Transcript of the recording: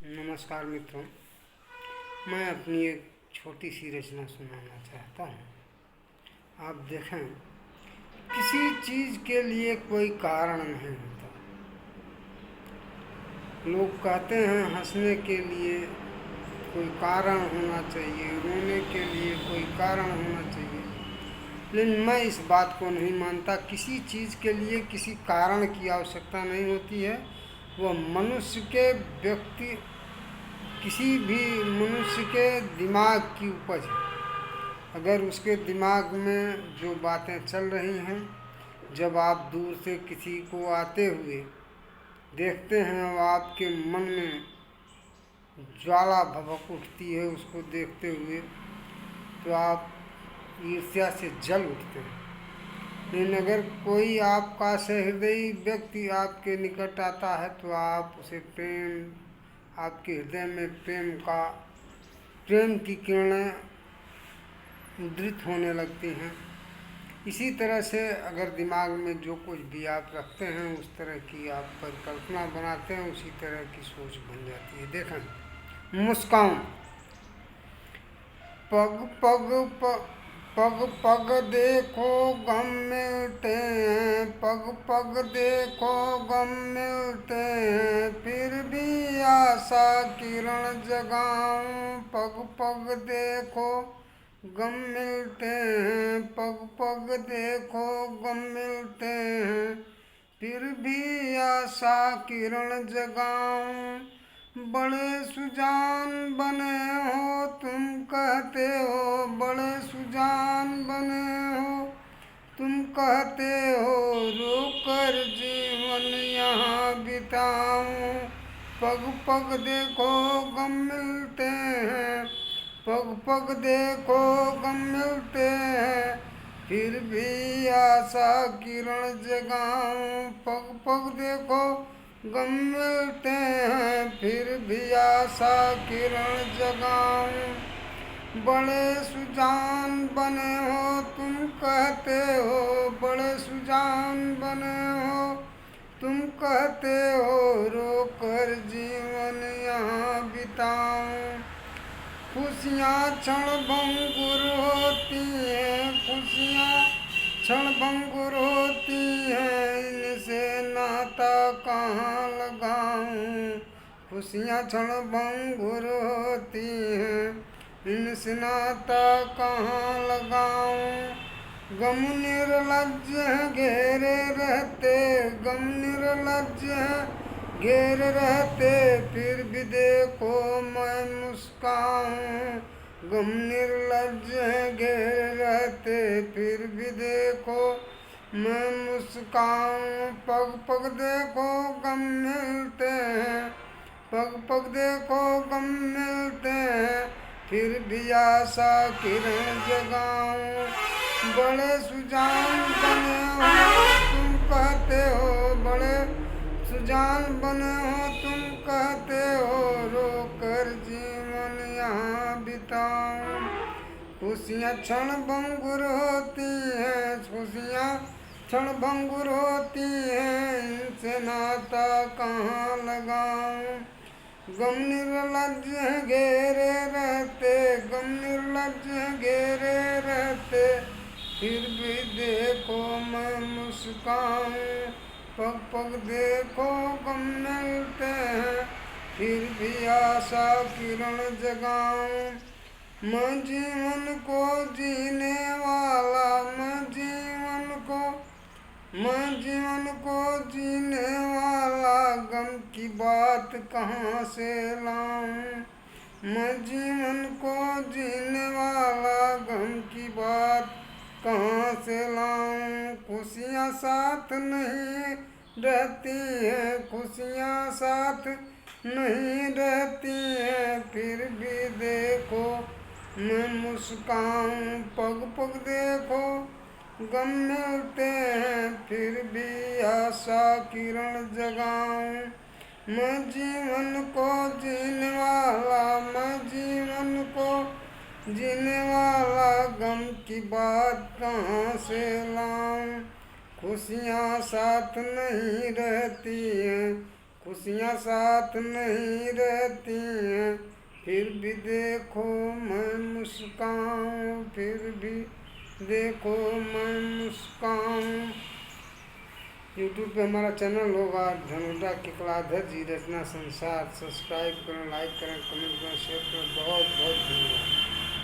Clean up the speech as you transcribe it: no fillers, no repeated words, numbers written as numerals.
नमस्कार मित्रों, मैं अपनी एक छोटी सी रचना सुनाना चाहता हूँ। आप देखें, किसी चीज़ के लिए कोई कारण नहीं होता। लोग कहते हैं हंसने के लिए कोई कारण होना चाहिए, रोने के लिए कोई कारण होना चाहिए, लेकिन मैं इस बात को नहीं मानता। किसी चीज़ के लिए किसी कारण की आवश्यकता नहीं होती है। वह मनुष्य के व्यक्ति किसी भी मनुष्य के दिमाग की उपज है। अगर उसके दिमाग में जो बातें चल रही हैं, जब आप दूर से किसी को आते हुए देखते हैं और आपके मन में ज्वाला भभक उठती है उसको देखते हुए, तो आप ईर्ष्या से जल उठते हैं। लेकिन अगर कोई आपका सहृदयी व्यक्ति आपके निकट आता है तो आप उसे आपके हृदय में प्रेम की किरणें उद्रित होने लगती हैं। इसी तरह से अगर दिमाग में जो कुछ भी आप रखते हैं, उस तरह की आप परिकल्पना बनाते हैं, उसी तरह की सोच बन जाती है। देखें, मुस्कान पग पग पग पग देखो गम मिलते हैं, पग पग देखो गम मिलते हैं, फिर भी आशा किरण जगाऊं। पग पग देखो गम मिलते हैं, पग पग देखो गम मिलते हैं, फिर भी आशा किरण जगाऊं। बड़े सुजान बने हो तुम कहते हो, बड़े सुजान बने हो तुम कहते हो, रोकर जीवन यहाँ बिताऊं। पग पग देखो गम मिलते हैं, पग पग देखो गम मिलते हैं, फिर भी आशा किरण जगाऊं। पग पग देखो गम मिलते हैं, फिर भी आशा किरण जगाऊं। बड़े सुजान बने हो तुम कहते हो, बड़े सुजान बने हो तुम कहते हो, रोकर जीवन यहाँ बिताऊं। खुशियाँ क्षण भंगुर होती हैं, खुशियाँ क्षण भंगुर होती हैं, इनसे नाता कहाँ लगाऊं। खुशियाँ क्षण भंगुर होती हैं, इनसे नाता कहाँ लगाऊं। गम निर्लज्ज घेरे रहते, गम निर्लज्ज घेरे रहते, फिर भी देखो मैं मुस्काऊं। गम निर्लज्ज घेरे रहते, फिर भी देखो मैं मुस्काऊं। पग पग देखो गम मिलते हैं, पग पग देखो गम मिलते हैं, फिर भी आशा किरण जगाऊं। बड़े सुजान बने हो तुम कहते हो, बड़े सुजान बने हो तुम कहते हो, रोकर जीवन यहाँ बिताऊं। खुशियाँ क्षण भंगुर होती हैं, खुशियाँ क्षण भंगुर होती हैं, इनसे नाता कहाँ लगाऊं। गम निर्लज्ज घेरे रहते, गम निर्लज्ज घेरे रहते, फिर भी देखो मैं मुस्काऊं। पग पग देखो गम मिलते हैं, फिर भी आशा किरण जगाऊं। मैं जीवन को जीने वाला, मैं जीवन को जीने वाला, गम की बात कहाँ से लाऊं। मैं जीवन को जीने वाला, गम की बात कहाँ से लाऊं। खुशियाँ साथ नहीं रहती हैं, खुशियाँ साथ नहीं रहती हैं, फिर भी देखो मैं मुस्काऊं। पग पग देखो गम मिलते हैं, फिर भी आशा किरण जगाऊं। मैं जीवन को जीने वाला, मैं जीवन को जीने वाला, गम की बात कहाँ से लाऊं। खुशियाँ साथ नहीं रहती हैं, खुशियाँ साथ नहीं रहती हैं, फिर भी देखो मैं मुस्काऊं, फिर भी देखो मैं मुस्काऊं। यूट्यूब पे हमारा चैनल होगा धनुडा केकलाधर जी रचना संसार। सब्सक्राइब करें, लाइक करें, कमेंट करें, शेयर करें। बहुत बहुत धन्यवाद।